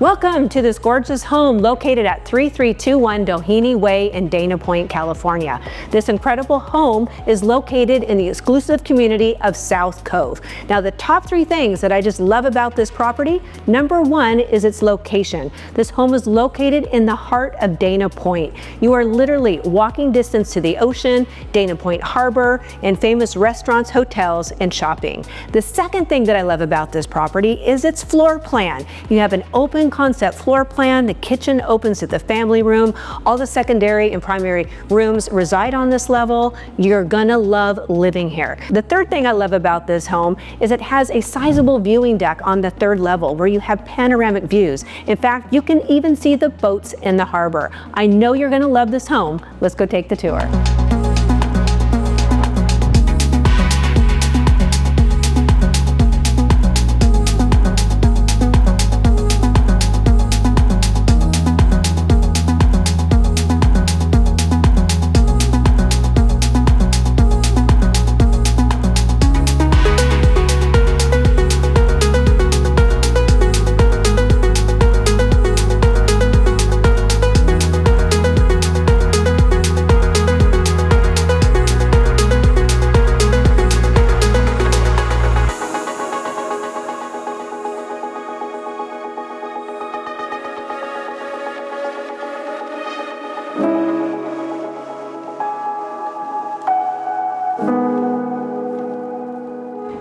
Welcome to this gorgeous home located at 3321 Doheny Way in Dana Point, California. This incredible home is located in the exclusive community of South Cove. Now, the top three things that I just love about this property, number one is its location. This home is located in the heart of Dana Point. You are literally walking distance to the ocean, Dana Point Harbor, and famous restaurants, hotels, and shopping. The second thing that I love about this property is its floor plan. You have an open concept floor plan. The kitchen opens to the family room. All the secondary and primary rooms reside on this level. You're gonna love living here. The third thing I love about this home is it has a sizable viewing deck on the third level where you have panoramic views. In fact, you can even see the boats in the harbor. I know you're gonna love this home. Let's go take the tour.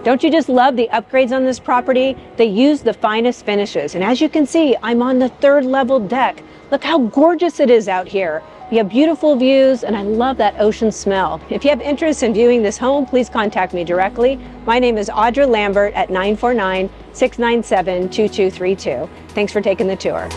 Don't you just love the upgrades on this property? They use the finest finishes. And as you can see, I'm on the third level deck. Look how gorgeous it is out here. You have beautiful views, and I love that ocean smell. If you have interest in viewing this home, please contact me directly. My name is Audra Lambert at 949-697-2232. Thanks for taking the tour.